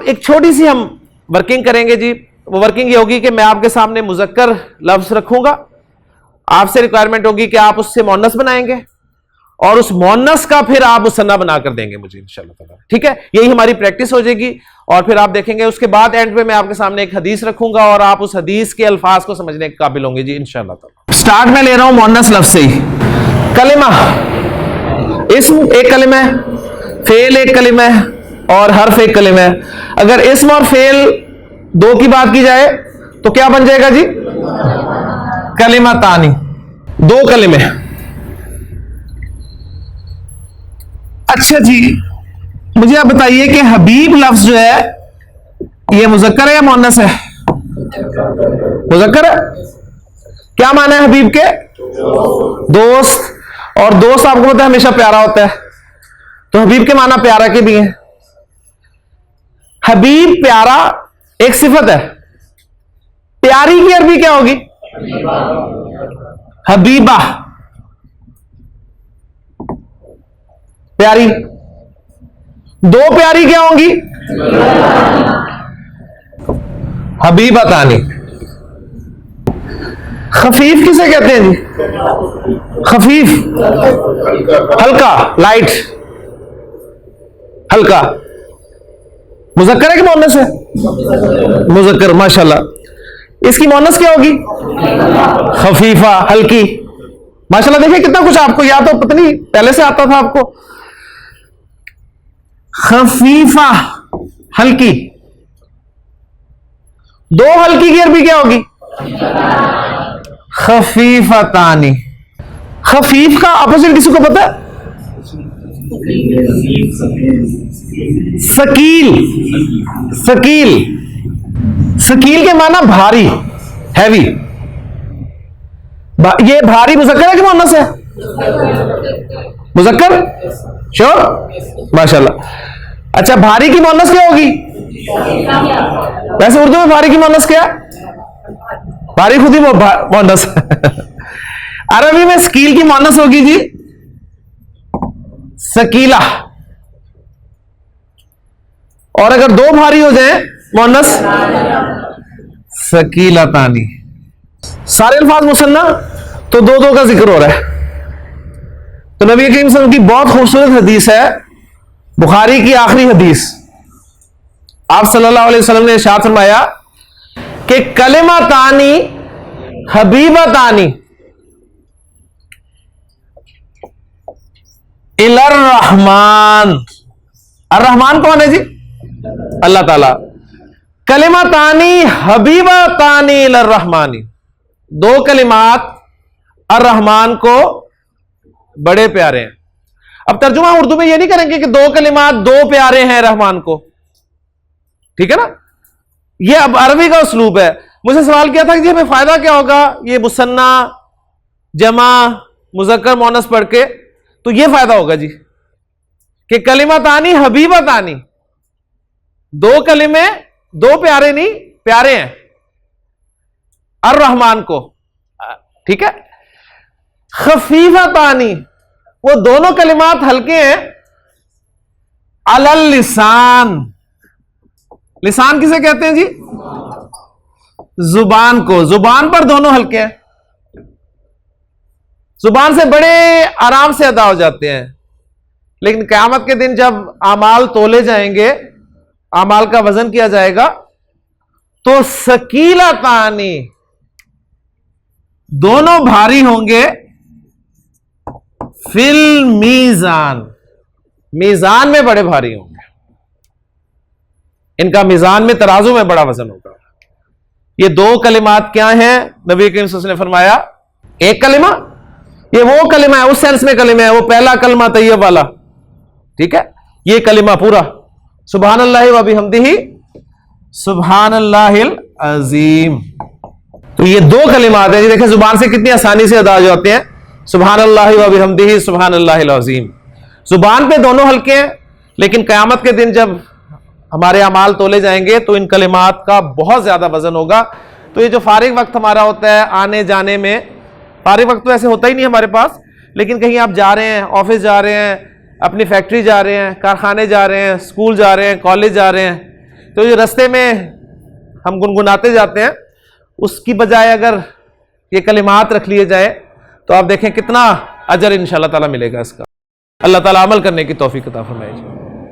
एक छोटी सी हम वर्किंग करेंगे जी। वो वर्किंग ये होगी कि मैं आपके सामने मुज़क्कर लफ्ज रखूंगा, आपसे रिक्वायरमेंट होगी कि आप उससे मुअन्नस बनाएंगे और उस मुअन्नस का फिर आप मुसन्ना बनाकर देंगे मुझे इंशाअल्लाह ताला। ठीक है, यही हमारी प्रैक्टिस हो जाएगी और फिर आप देखेंगे उसके बाद एंड में मैं आपके सामने एक हदीस रखूंगा और आप उस हदीस के अल्फाज को समझने के काबिल होंगे जी इंशाअल्लाह ताला। स्टार्ट में ले रहा हूं मुअन्नस लफ्ज से ही। कलिमा, इस्म एक कलिमा है, फेल एक कलिमा है और हर्फ एक कलिमा है। अगर इस्म और फेल दो की बात की जाए तो क्या बन जाएगा जी? कलिमा तानी, दो कलिमे। अच्छा जी, मुझे आप बताइए कि हबीब लफ्ज जो है ये मुज़क्कर है या मुअन्नस है? मुज़क्कर है। क्या माना है हबीब के? दोस्त। और दोस्त आपको पता है हमेशा प्यारा होता है, तो हबीब के माना प्यारा के भी हैं। हबीब प्यारा एक सिफत है, प्यारी की अरबी क्या होगी? हबीबा, प्यारी। दो प्यारी क्या होंगी? हबीबा तानी। खफीफ किसे कहते हैं जी? खफीफ, हल्का, लाइट, हल्का। मुज़क्कर है कि मुअन्नस है? मुज़क्कर, माशाल्लाह। इसकी मुअन्नस क्या होगी? खफीफा, हल्की। माशाल्लाह, देखिए कितना कुछ आपको याद हो, पता नहीं पहले से आता था आपको। खफीफा, हल्की। दो हल्की की अरबी क्या होगी? खफीफा तानी। खफीफ का अपोजिट किसी को पता है? सकील। सकील, सकील के माना भारी, हैवी। ये भारी मुज़क्कर है कि मुअन्नस है? मुज़क्कर, श्योर, माशाल्लाह। अच्छा, भारी की मुअन्नस क्या होगी? वैसे उर्दू में भारी की मुअन्नस क्या? भारी खुद ही मुअन्नस। अरबी में सकील की मुअन्नस होगी जी सकीला। और अगर दो भारी हो जाए मुअन्नस सकीला तानी। सारे अल्फाज मुसन्ना तो दो दो का जिक्र हो रहा है। तो नबी करीम सल्लल्लाहु अलैहि वसल्लम की बहुत खूबसूरत हदीस है, बुखारी की आखिरी हदीस। आप सल्लल्लाहु अलैहि वसल्लम ने इरशाद फरमाया कि कलिमा तानी हबीबा तानी इलर रहमान। अर रहमान कौन है जी? अल्लाह ताला। कलिमा तानी हबीबा तानी इलर रहमानी, दो कलिमात अर रहमान को बड़े प्यारे हैं। अब तर्जुमा उर्दू में ये नहीं करेंगे कि दो कलिमात दो प्यारे हैं रहमान को, ठीक है ना? ये अब अरबी का उसलूब है। मुझे सवाल किया था कि जी हमें फायदा क्या होगा ये मुसन्ना जमा मुज़क्कर मुअन्नस पढ़ के, तो ये फायदा होगा जी कि कलिमा तानी हबीबा तानी, दो कलिमे, दो प्यारे नहीं, प्यारे हैं अर रहमान को, ठीक है? खफीफा तानी, वो दोनों कलिमात हल्के हैं अलल लिसान। लिसान किसे कहते हैं जी? जुबान को। जुबान पर दोनों हल्के हैं, जुबान से बड़े आराम से अदा हो जाते हैं। लेकिन क़यामत के दिन जब आमाल तोले जाएंगे, आमाल का वजन किया जाएगा, तो सकीला तानी, दोनों भारी होंगे फिल मीजान, मीजान में बड़े भारी होंगे। इनका मीजान में तराजू में बड़ा वजन होगा। ये दो कलिमात क्या हैं? नबी करीम सल्लल्लाहु अलैहि वसल्लम ने फरमाया एक कलिमा, ये वो कलिमा है, उस सेंस में कलिमा है, वो पहला कलमा तैयब वाला, ठीक है? ये कलिमा पूरा सुभानअल्लाहि व बिहम्दिही सुभानअल्लाहिल अजीम। तो ये दो कलिमात हैं जी, देखिए जुबान से कितनी आसानी से अदा हो जाते हैं, सुभानअल्लाहि व बिहम्दिही सुभानअल्लाहिल अजीम। जुबान पे दोनों हल्के हैं, लेकिन क़यामत के दिन जब हमारे अमाल तोले जाएंगे तो इन कलिमात का बहुत ज्यादा वजन होगा। तो ये जो फारिग वक्त हमारा होता है आने जाने में, फारिग वक्त तो ऐसे होता ही नहीं हमारे पास, लेकिन कहीं आप जा रहे हैं, ऑफिस जा रहे हैं, अपनी फैक्ट्री जा रहे हैं, कारखाने जा रहे हैं, स्कूल जा रहे हैं, कॉलेज जा रहे हैं, तो ये रास्ते में हम गुनगुनाते जाते हैं, उसकी बजाय अगर ये कलिमात रख लिए जाए तो आप देखें कितना अजर इंशाअल्लाह ताला मिलेगा इसका। अल्लाह ताला अमल करने की तौफीक अता फरमाए।